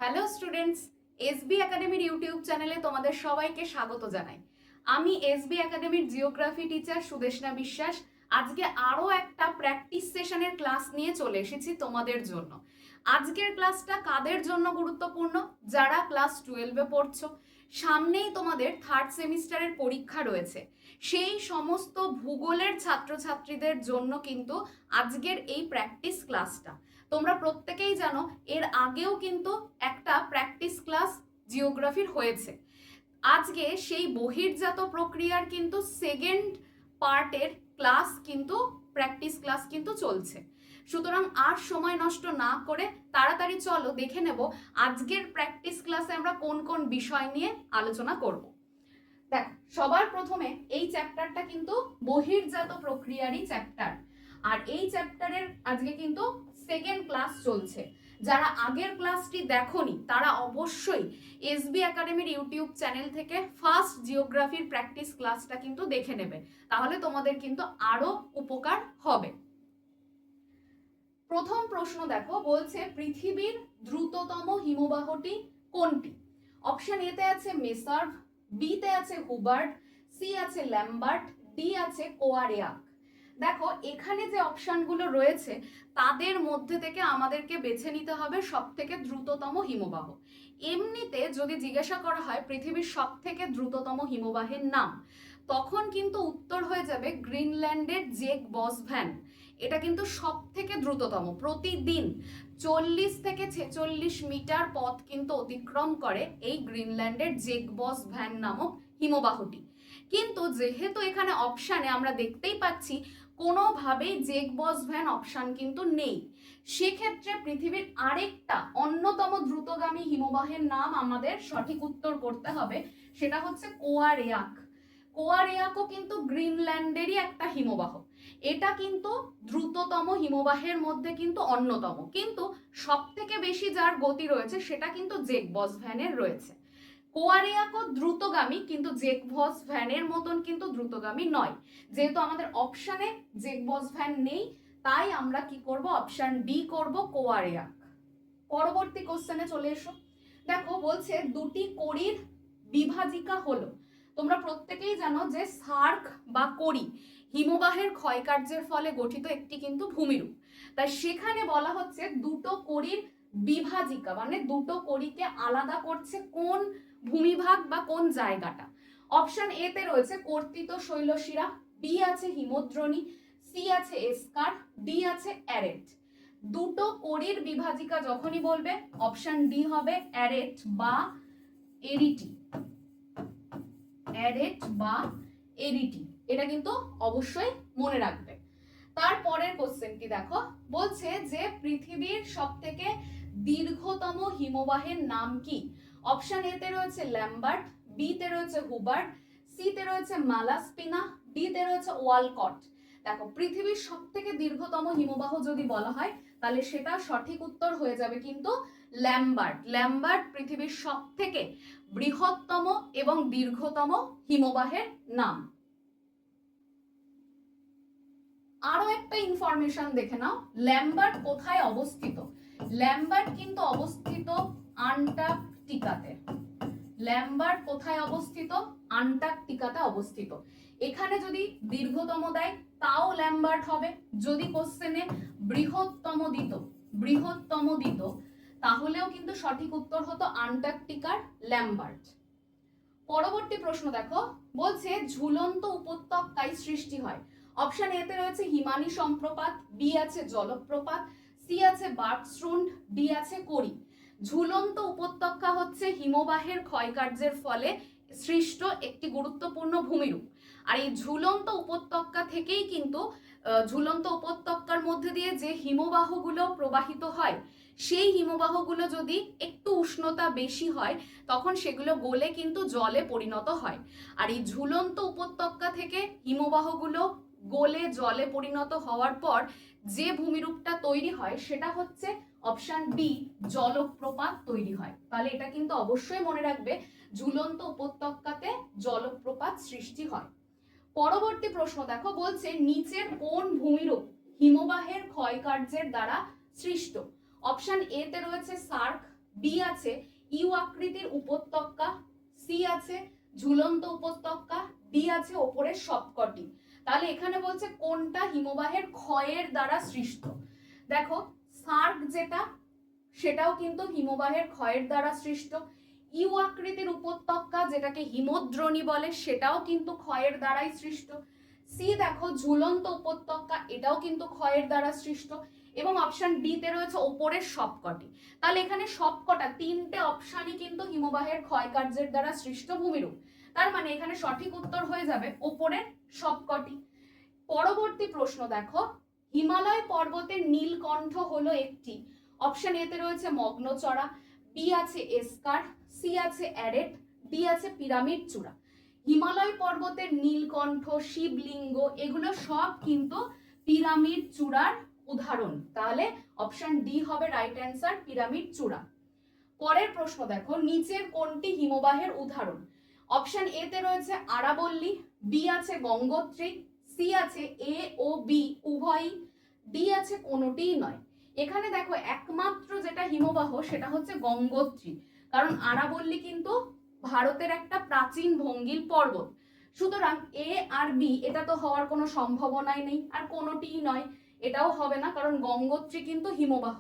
Hello students, SB একাডেমির YouTube চ্যানেলে তোমাদের সবাইকে স্বাগত জানাই। আমি এসবি একাডেমির জিওগ্রাফি টিচার সুদেশনা বিশ্বাস। আজকে আরও একটা প্র্যাকটিস সেশনের ক্লাস নিয়ে চলে এসেছি তোমাদের জন্য। আজকের ক্লাসটা কাদের জন্য গুরুত্বপূর্ণ? যারা ক্লাস 12-এ পড়ছো, সামনেই তোমাদের থার্ড সেমিস্টারের পরীক্ষা রয়েছে, সেই সমস্ত ভূগোলের ছাত্রছাত্রীদের জন্য কিন্তু আজকের এই প্র্যাকটিস ক্লাসটা। তোমরা প্রত্যেকেই জানো এর আগেও কিন্তু একটা প্র্যাকটিস ক্লাস জিওগ্রাফির হয়েছে। আজকে সেই বহির্জাত প্রক্রিয়ার কিন্তু সেকেন্ড পার্টের ক্লাস কিন্তু প্র্যাকটিস ক্লাস কিন্তু চলছে। সুতরাং আর সময় নষ্ট না করে তাড়াতাড়ি চলো দেখে নেব আজকের প্র্যাকটিস ক্লাসে আমরা কোন কোন বিষয় নিয়ে আলোচনা করব। দেখো, সবার প্রথমে এই চ্যাপ্টারটা কিন্তু বহির্জাত প্রক্রিয়ারই চ্যাপ্টার, আর এই চ্যাপ্টারের আজকে কিন্তু সেকেন্ড ক্লাস চলছে। যারা আগের ক্লাসটি দেখোনি তারা অবশ্যই এসবি একাডেমির ইউটিউব চ্যানেল থেকে ফার্স্ট জিওগ্রাফির প্র্যাকটিস ক্লাসটা কিন্তু দেখে নেবে, তাহলে তোমাদের কিন্তু আরো উপকার হবে। প্রথম প্রশ্ন দেখো, বলছে পৃথিবীর দ্রুততম হিমবাহটি কোনটি? অপশন এতে আছে মেসার্ভ, বি তে আছে হুবার্ট, সি আছে ল্যাম্বার্ট, ডি আছে কোয়ারেয়াক। দেখো, এখানে যে অপশনগুলো রয়েছে তাদের মধ্যে থেকে আমাদেরকে বেছে নিতে হবে সব থেকে দ্রুততম হিমবাহ। এমনিতে যদি জিজ্ঞাসা করা হয় পৃথিবীর সব থেকে দ্রুততম হিমবাহের নাম, তখন কিন্তু উত্তর হয়ে যাবে গ্রিনল্যান্ডের জেক বসভ্যান। এটা কিন্তু সব থেকে দ্রুততম, প্রতিদিন 40 থেকে 46 মিটার পথ কিন্তু অতিক্রম করে এই গ্রিনল্যান্ডের জেক বসভ্যান নামক হিমবাহটি। কিন্তু যেহেতু এখানে অপশানে আমরা দেখতেই পাচ্ছি কোনোভাবেই জেক বসভ্যান অপশান কিন্তু নেই, সেক্ষেত্রে পৃথিবীর আরেকটা অন্যতম দ্রুতগামী হিমবাহের নাম আমাদের সঠিক উত্তর করতে হবে, সেটা হচ্ছে কোয়ারেয়াক। কোয়ারেয়াকও কিন্তু গ্রিনল্যান্ডেরই একটা হিমবাহ। এটা কিন্তু দ্রুততম হিমবাহের মধ্যে কিন্তু অন্যতম, কিন্তু সব থেকে বেশি যার গতি রয়েছে সেটা কিন্তু জেক বসভ্যানের রয়েছে। কোয়ারেয়াকও দ্রুতগামী, কিন্তু জেক বসভ্যানের মতন কিন্তু দ্রুতগামী নয়। যেহেতু আমাদের অপশানে জেক বসভ্যান নেই, তাই আমরা কি করব, অপশন ডি করব, কোয়ারেয়াক। পরবর্তী কোশ্চেনে চলে এসো। দেখো, বলছে দুটি কড়ির বিভাজিকা হলো। তোমরা প্রত্যেকেই জানো যে সার্ক বা কড়ি হিমবাহের ক্ষয়কার্যের ফলে গঠিত একটি কিন্তু ভূমিরূপ। তাই সেখানে বলা হচ্ছে দুটো কড়ির বিভাজিকা, মানে দুটো কড়িকে আলাদা করছে কোন ভূমিভাগ বা কোন জায়গাটা। অপশন এ তে রয়েছে কর্তিত শৈলশিরা, বি আছে হিমদ্রোণী, সি আছে এসকার, ডি আছে অ্যারেট। দুটো কড়ির বিভাজিকা যখনই বলবে অপশন ডি হবে অ্যারেট বা এরিটি। অ্যারেট বা এরিটি, এটা কিন্তু অবশ্যই মনে রাখবে। তারপরের কোশ্চেনটি দেখো, বলছে যে পৃথিবীর সবথেকে দীর্ঘতম হিমবাহের নাম কি? অপশন এ তে রয়েছে ল্যাম্বার্ট, বি তে রয়েছে হুবার্ট, সি তে রয়েছে মালাস্পিনা, ডি তে রয়েছে ওয়ালকট। দেখো, পৃথিবীর সবথেকে দীর্ঘতম হিমবাহ যদি বলা হয় তাহলে সেটা সঠিক উত্তর হয়ে যাবে কিন্তু ল্যাম্বার্ট। ল্যাম্বার্ট পৃথিবীর সবথেকে বৃহত্তম এবং দীর্ঘতম হিমবাহের নাম। আরো একটা ইনফরমেশন দেখে নাও, ল্যাম্বার্ট কোথায় অবস্থিত? ল্যাম্বার্ট কিন্তু অবস্থিত আন্টার্কটিকাতে। ল্যাম্বার্ট কোথায় অবস্থিত? আন্টার্কটিকাতে অবস্থিত। এখানে যদি দীর্ঘতম দেয় তাও ল্যাম্বার্ট হবে, যদি কোশ্চেনে বৃহত্তম দিত তাহলেও কিন্তু সঠিক উত্তর হতো আন্টার্কটিকার ল্যাম্বার্ট। পরবর্তী প্রশ্ন দেখো, বলছে ঝুলন্ত উপত্যকায় সৃষ্টি হয়। অপশন এ তে রয়েছে হিমানি সম্প্রপাত, বি আছে জলপ্রপাত, সি আছে বার্কস্ট্রুন্ড, ডি আছে করি। ঝুলন্ত উপত্যকা হচ্ছে হিমবাহের ক্ষয়কার্যের ফলে সৃষ্ট একটি গুরুত্বপূর্ণ ভূমিরূপ। আর এই ঝুলন্ত উপত্যকা থেকেই কিন্তু ঝুলন্ত উপত্যকার মধ্যে দিয়ে যে হিমবাহগুলো প্রবাহিত হয়, সেই হিমবাহগুলো যদি একটু উষ্ণতা বেশি হয় তখন সেগুলো গলে কিন্তু জলে পরিণত হয়। আর এই ঝুলন্ত উপত্যকা থেকে হিমবাহগুলো গলে জলে পরিণত হওয়ার পর যে ভূমিরূপটা তৈরি হয় সেটা হচ্ছে অপশন ডি, জলপ্রপাত তৈরি হয়। তাহলে এটা কিন্তু অবশ্যই মনে রাখবে, ঝুলন্ত উপত্যকাতে জলপ্রপাত সৃষ্টি হয়। পরবর্তী প্রশ্ন দেখো, বলছে নিচের কোন ভূমিরূপ হিমবাহের ক্ষয়কার্যের দ্বারা সৃষ্ট? অপশন এ তে রয়েছে সার্ক, বি আছে ইউ আকৃতির উপত্যকা, সি আছে ঝুলন্ত উপত্যকা, ডি আছে ওপরের সবকটি। তাহলে এখানে বলছে কোনটা হিমবাহের ক্ষয়ের দ্বারা সৃষ্ট। দেখো সার্ক যেটা সেটাও কিন্তু হিমবাহের ক্ষয়ের দ্বারা সৃষ্ট। ইউ আকৃতির উপত্যকা যেটাকে হিমদ্রোণী বলে সেটাও কিন্তু ক্ষয়ের দ্বারাই সৃষ্ট। সি দেখো ঝুলন্ত উপত্যকা, এটাও কিন্তু ক্ষয়ের দ্বারা সৃষ্ট। এবং অপশন ডি তে রয়েছে ওপরের সবকটি। তাহলে এখানে সবকটা তিনটে অপশনই কিন্তু হিমবাহের ক্ষয় কার্যের দ্বারা সৃষ্ট ভূমিরূপ। তার মানে এখানে সঠিক উত্তর হয়ে যাবে ওপরের সবকটি। পরবর্তী প্রশ্ন দেখো, হিমালয় পর্বতের নীলকণ্ঠ হলো একটি। অপশন এ তে রয়েছে মগ্নচড়া, বি আছে এসকার, সি আছে অ্যারেট, ডি আছে পিরামিড চূড়া। হিমালয় পর্বতের নীলকণ্ঠ, শিবলিঙ্গ এগুলো সব কিন্তু পিরামিড চূড়ার উদাহরণ। তাহলে অপশন ডি হবে রাইট অ্যান্সার, পিরামিড চূড়া। পরের প্রশ্ন দেখো, নিচের কোনটি হিমবাহের উদাহরণ? অপশন এ তে রয়েছে আরাবল্লী, বি আছে গঙ্গোত্রী, সি আছে এ ও বি উভয়ই, ডি আছে কোনোটিই নয়। এখানে দেখো একমাত্র যেটা হিমবাহ সেটা হচ্ছে গঙ্গোত্রী, কারণ আরাবল্লী কিন্তু ভারতের একটা প্রাচীন ভঙ্গিল পর্বত। সুতরাং এ আর বি এটা তো হওয়ার কোনো সম্ভাবনাই নেই, আর কোনোটিই নয় এটাও হবে না, কারণ গঙ্গোত্রী কিন্তু হিমবাহ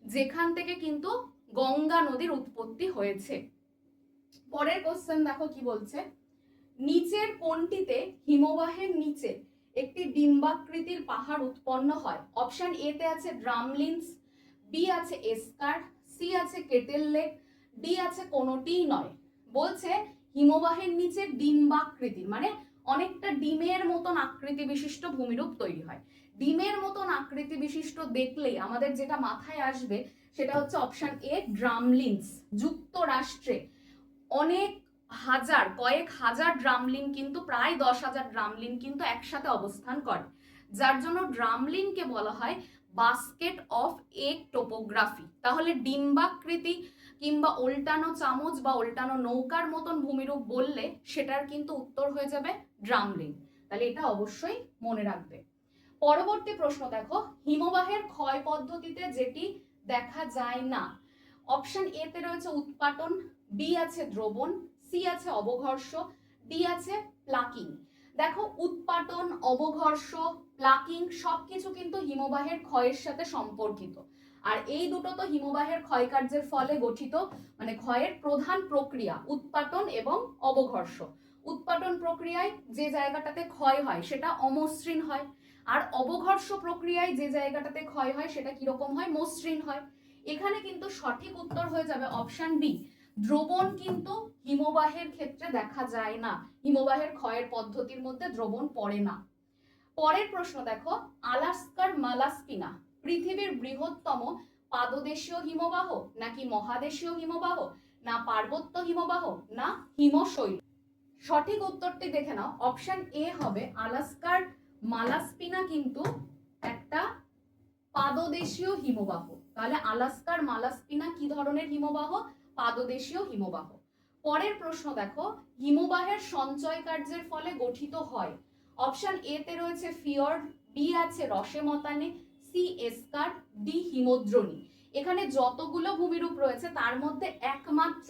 যেখান থেকে কিন্তু গঙ্গা নদীর উৎপত্তি হয়েছে। পরের কোশ্চেন দেখো কি বলছে, নিচের কোনটিতে হিমবাহের নিচে একটি ডিম্বাকৃতির পাহাড় উৎপন্ন হয়? অপশন এ তে আছে ড্রামলিন্স, বি আছে এসকার, সি আছে কেটেল লেক, ডি আছে কোনোটিই নয়। বলছে হিমবাহের নিচে ডিম্বাকৃতির মানে অনেকটা ডিমের মতন আকৃতি বিশিষ্ট ভূমিরূপ তৈরি হয়। ডিমের মতন আকৃতি বিশিষ্ট দেখলেই আমাদের যেটা মাথায় আসবে সেটা হচ্ছে অপশন এ ড্রামলিন্স। যুক্তরাষ্ট্রে অনেক হাজার, কয়েক হাজার ড্রামলিন কিন্তু প্রায় 10,000 ড্রামলিন কিন্তু একসাথে অবস্থান করে, যার জন্য ড্রামলিনকে বলা হয় বাস্কেট অফ এগ টোপোগ্রাফি। তাহলে ডিম্বাকৃতি কিংবা উল্টানো চামচ বা উল্টানো নৌকার মতন ভূমিরূপ বললে সেটার কিন্তু উত্তর হয়ে যাবে ড্রামলিন। তাহলে এটা অবশ্যই মনে রাখবে। পরবর্তী প্রশ্ন দেখো, হিমবাহের ক্ষয় পদ্ধতিতে যেটি দেখা যায় না। অপশন এ তে রয়েছে উৎপাটন, বি আছে দ্রবণ, সি আছে অবঘর্ষ, ডি আছে প্লাকিং। দেখো উৎপাটন, অবঘর্ষ, প্লাকিং সবকিছু কিন্তু হিমবাহের ক্ষয়ের সাথে সম্পর্কিত। আর এই দুটো তো হিমবাহের ক্ষয় কার্যের ফলে গঠিত, মানে ক্ষয়ের প্রধান প্রক্রিয়া উৎপাটন এবং অবঘর্ষ। উৎপাটন প্রক্রিয়ায় যে জায়গাটাতে ক্ষয় হয় সেটা অমসৃণ হয়, আর অবঘর্ষ প্রক্রিয়ায় যে জায়গাটাতে ক্ষয় হয় সেটা কিরকম হয়? মসৃণ হয়। এখানে কিন্তু সঠিক উত্তর হয়ে যাবে অপশন বি, দ্রবণ কিন্তু হিমবাহের ক্ষেত্রে দেখা যায় না, হিমবাহের ক্ষয়ের পদ্ধতির মধ্যে দ্রবণ পড়ে না। পরের প্রশ্ন দেখো, আলাস্কার মালাস্পিনা পৃথিবীর বৃহত্তম পাদদেশীয় হিমবাহ নাকি মহাদেশীয় হিমবাহ, না পার্বত্য হিমবাহ, না হিমশৈল? সঠিক উত্তরটি দেখে নাও, অপশন এ হবে আলাস্কার মালাস্পিনা কিন্তু একটা পাদদেশীয় হিমবাহ। তাহলে আলাস্কার মালাস্পিনা কি ধরনের হিমবাহ? পাদদেশীয় হিমবাহ। পরের প্রশ্ন দেখো, হিমবাহের সঞ্চয় কার্যের ফলে গঠিত হয়। অপশন এ তে রয়েছে ফিয়র্ড, বি আছে রসে মতানে, সি এসকার, ডি হিমদ্রোণী। এখানে যতগুলো ভূমিরূপ রয়েছে তার মধ্যে একমাত্র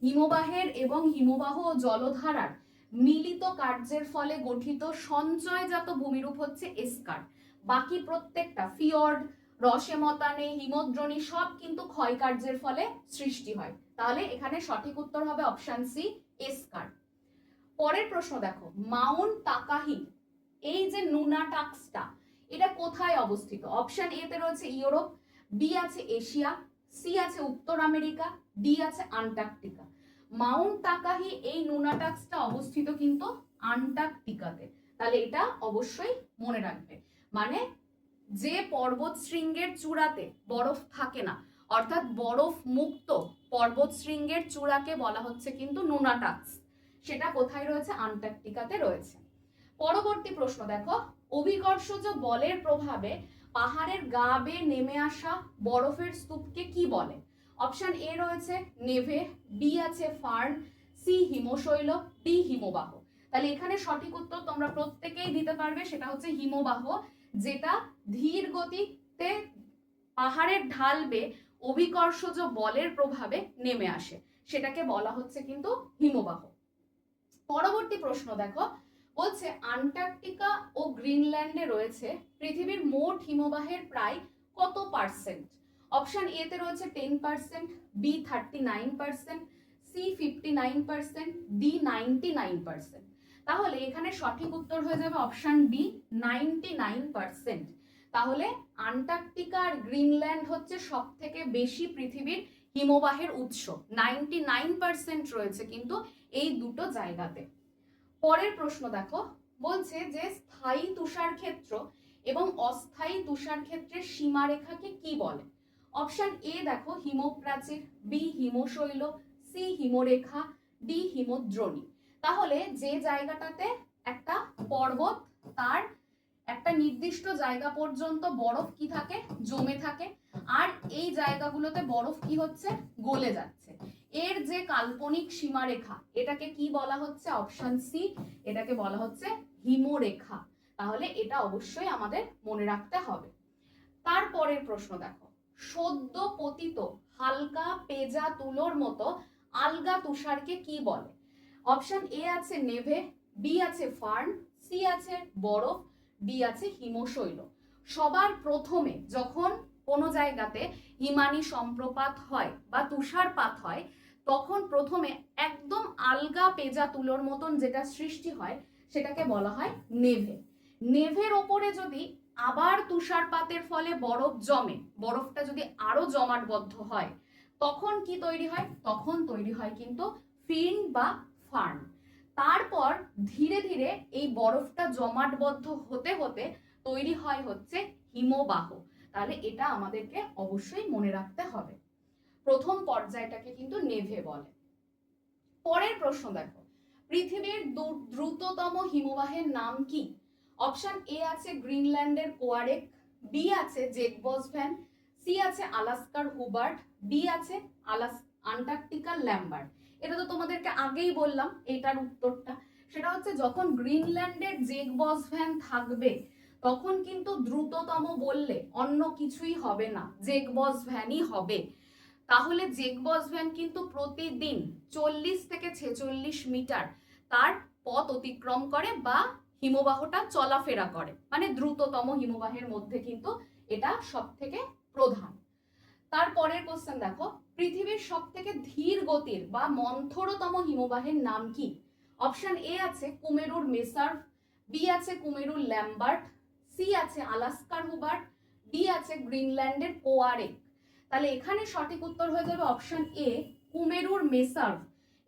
হিমবাহের এবং হিমবাহ ও জলধারার মিলিত কার্যের ফলে গঠিত সঞ্চয়জাত ভূমিরূপ হচ্ছে এসকার। বাকি প্রত্যেকটা ফিয়র্ড, রসে মতানে, হিমদ্রোণী সব কিন্তু ক্ষয় কার্যের ফলে সৃষ্টি হয়। তাহলে এখানে সঠিক উত্তর হবে অপশন সি এসকার। পরের প্রশ্ন দেখো, মাউন্ট তাকাহি এই যে নুনাটাক্সটা এটা কোথায় অবস্থিত? অপশন এ তে রয়েছে ইউরোপ, বি আছে এশিয়া, সি আছে উত্তর আমেরিকা, ডি আছে আন্টার্কটিকা। মাউন্ট তাকাহি এই নুনাটাক্সটা অবস্থিত কিন্তু আন্টার্কটিকাতে। তাহলে এটা অবশ্যই মনে রাখবে। মানে যে পর্বত শৃঙ্গের চূড়াতে বরফ থাকে না, অর্থাৎ বরফ মুক্ত পর্বত শৃঙ্গের চূড়াকে বলা হচ্ছে কিন্তু নুনাটাক্স। সেটা কোথায় রয়েছে? আন্টার্কটিকাতে রয়েছে। পরবর্তী প্রশ্ন দেখো, অভিকর্ষজ বলের প্রভাবে পাহাড়ের গা বেয়ে নেমে আসা বরফের স্তূপকে কি বলে? অপশন এ রয়েছে নেভে, বি আছে ফার্ন, সি হিমশৈল, ডি হিমবাহ। তাহলে এখানে সঠিক উত্তর তোমরা প্রত্যেকেই দিতে পারবে, সেটা হচ্ছে হিমবাহ, যেটা ধীর গতিতে পাহাড়ের ঢাল বেয়ে অভিকর্ষজ বলের প্রভাবে নেমে আসে, সেটাকে বলা হচ্ছে কিন্তু হিমবাহ। পরবর্তী প্রশ্ন দেখো, বলছে আন্টার্কটিকা ও গ্রিনল্যান্ডে রয়েছে পৃথিবীর মোট হিমবাহের প্রায় কত পার্সেন্ট? অপশন এ তে রয়েছে 10%, বি 39%, সি 59%, ডি 99%। তাহলে এখানে সঠিক উত্তর হয়ে যাবে অপশন ডি 99%। তাহলে আন্টার্কটিকা আর গ্রিনল্যান্ড হচ্ছে সব থেকে বেশি পৃথিবীর হিমবাহের উৎস, 99% রয়েছে কিন্তু এই দুটো জায়গাতে। পরের প্রশ্ন দেখো, বলছে যে স্থায়ী তুষার ক্ষেত্র এবং অস্থায়ী তুষার ক্ষেত্রের সীমারেখাকে কি বলে? অপশন এ দেখো হিমপ্রাচীর, বি হিমশৈল, সি হিমরেখা, ডি হিমদ্রোণী। তাহলে যে জায়গাটাতে একটা পর্বত তার একটা নির্দিষ্ট জায়গা পর্যন্ত বরফ কি থাকে, জমে থাকে, আর এই জায়গাগুলোতে বরফ কি হচ্ছে, গলে যাচ্ছে, এর যে কাল্পনিক সীমারেখা এটাকে কি বলা হচ্ছে? অপশন সি, এটাকে বলা হচ্ছে হিমরেখা। তাহলে এটা অবশ্যই আমাদের মনে রাখতে হবে। তারপরের প্রশ্ন দেখো, সদ্য পতিত হালকা পেজা তুলোর মতো আলগা তুষারকে কি বলে? অপশন এ আছে নেভে, বি আছে ফার্ন, সি আছে বরফ, ডি আছে হিমশৈল। সবার প্রথমে যখন কোনো জায়গাতে হিমানি সম্প্রপাত হয় বা তুষারপাত হয়, তখন প্রথমে একদম আলগা পেজা তুলোর মতন যেটা সৃষ্টি হয় সেটাকে বলা হয় নেভে। নেভের ওপরে যদি আবার তুষারপাতের ফলে বরফ জমে, বরফটা যদি আরো জমাটবদ্ধ হয়, তখন কি তৈরি হয়? তখন তৈরি হয় কিন্তু ফিন বা ফার্ন। তারপর ধীরে ধীরে এই বরফটা জমাটবদ্ধ হতে হতে তৈরি হয় হচ্ছে হিমবাহ। তাহলে এটা আমাদেরকে অবশ্যই মনে রাখতে হবে। প্রথম পর্যায়টাকে কিন্তু নেভে বলে। পরের প্রশ্ন দেখো, পৃথিবীর দ্রুততম হিমবাহের নাম কি? অপশন এ আছে গ্রিনল্যান্ডের কোয়ারেক, বি আছে জেকবসভ্যান, সি আছে আলাস্কার হুবার্ট, ডি আছে আন্টার্কটিকার ল্যাম্বার্ট। এটা তো তোমাদেরকে আগেই বললাম এটার উত্তরটা। সেটা হচ্ছে যখন গ্রিনল্যান্ডের জেকবসভ্যান থাকবে তখন কিন্তু দ্রুততম বললে অন্য কিছুই হবে না, জেকবসভ্যানই হবে। তাহলে জেকবসভ্যান কিন্তু প্রতিদিন 40 থেকে 46 মিটার তার পথ অতিক্রম করে বা হিমবাহটা চলাফেরা করে, মানে দ্রুততম হিমবাহের মধ্যে কিন্তু এটা সব থেকে প্রধান। তারপরের কোশ্চেন দেখো, পৃথিবীর সব থেকে ধীর গতির বা মন্থরতম হিমবাহের নাম কি? অপশন এ আছে কুমেরুর মেসার্ভ, বি আছে কুমেরুর ল্যাম্বার্ট, সি আছে আলাস্কার হুবার্ট, ডি আছে গ্রিনল্যান্ডের কোয়ারেক। তাহলে এখানে সঠিক উত্তর হয়ে যাবে অপশন এ কুমেরুর মেসার্ভ।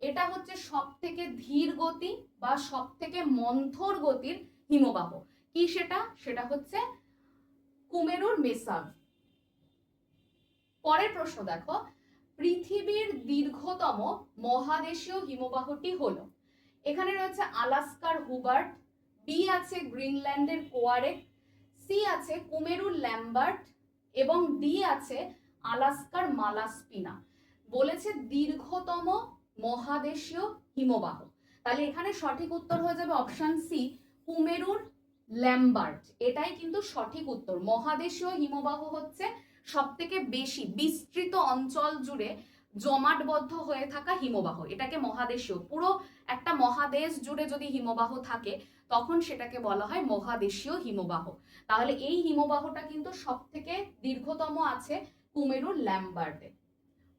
এটা হচ্ছে সব থেকে ধীর গতি বা সব থেকে মন্থর গতির হিমবাহ। কি সেটা? সেটা হচ্ছে কুমেরুর মেসার্ভ। পরের প্রশ্ন দেখো, পৃথিবীর দীর্ঘতম মহাদেশীয় হিমবাহটি হলো? এখানে রয়েছে আলাস্কার হুবার্ট, বি আছে গ্রিনল্যান্ডের কোয়ারেক, সি আছে কুমেরুর ল্যাম্বার্ট এবং ডি আছে আলাস্কার মালাস্পিনা। বলেছে দীর্ঘতম মহাদেশীয় হিমবাহ। তাহলে এখানে সঠিক উত্তর হয়ে যাবে অপশন সি কুমেরুর ল্যাম্বার্ট। এটাই কিন্তু সঠিক উত্তর। মহাদেশীয় হিমবাহ হচ্ছে সব থেকে বেশি বিস্তৃত অঞ্চল জুড়ে জমাটবদ্ধ হয়ে থাকা হিমবাহ, এটাকে মহাদেশীয়। পুরো একটা মহাদেশ জুড়ে যদি হিমবাহ থাকে তখন সেটাকে বলা হয় মহাদেশীয় হিমবাহ। তাহলে এই হিমবাহটা কিন্তু সব থেকে দীর্ঘতম আছে কুমেরুর ল্যাম্বার্টে।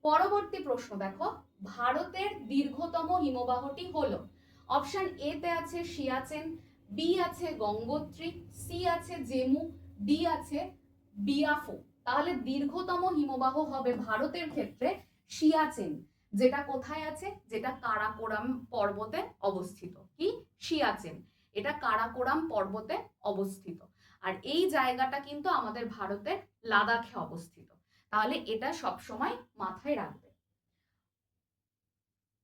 পরবর্তী প্রশ্ন দেখো, ভারতের দীর্ঘতম হিমবাহটি হলো? অপশন এ তে আছে সিয়াচেন, বি আছে গঙ্গোত্রী, সি আছে জেমু, ডি আছে বিয়াফো। তাহলে দীর্ঘতম হিমবাহ হবে ভারতের ক্ষেত্রে সিয়াচেন, যেটা কোথায় আছে? যেটা কারাকোরাম পর্বতে অবস্থিত। কি? সিয়াচেন, এটা কারাকোরাম পর্বতে অবস্থিত। আর এই জায়গাটা কিন্তু আমাদের ভারতের লাদাখে অবস্থিত। তাহলে এটা সব সময় মাথায় রাখবে।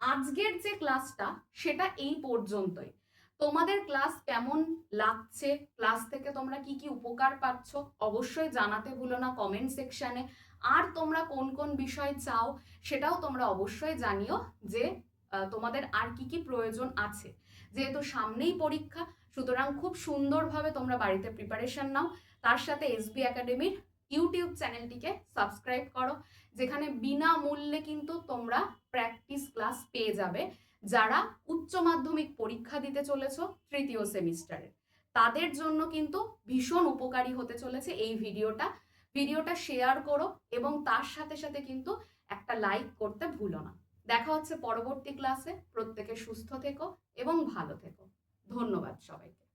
আজকের যে ক্লাসটা সেটা এই পর্যন্তই। তোমাদের ক্লাস কেমন লাগছে, ক্লাস থেকে তোমরা কি কি উপকার পাচ্ছ অবশ্যই জানাতে ভুলো না কমেন্ট সেকশনে। আর তোমরা কোন কোন বিষয় চাও সেটাও তোমরা অবশ্যই জানিও, যে তোমাদের আর কি কি প্রয়োজন আছে। যেহেতু সামনেই পরীক্ষা, সুতরাং খুব সুন্দরভাবে তোমরা বাড়িতে প্রিপারেশন নাও। তার সাথে এসবি একাডেমির ইউটিউব চ্যানেলটিকে সাবস্ক্রাইব করো, যেখানে বিনামূল্যে কিন্তু তোমরা প্র্যাকটিস ক্লাস পেয়ে যাবে। যারা উচ্চ মাধ্যমিক পরীক্ষা দিতে চলেছো তৃতীয় সেমিস্টারে, তাদের জন্য কিন্তু ভীষণ উপকারী হতে চলেছে এই ভিডিওটা শেয়ার করো এবং তার সাথে সাথে কিন্তু একটা লাইক করতে ভুলো না। দেখা হচ্ছে পরবর্তী ক্লাসে। প্রত্যেকে সুস্থ থেকো এবং ভালো থেকো। ধন্যবাদ সবাইকে।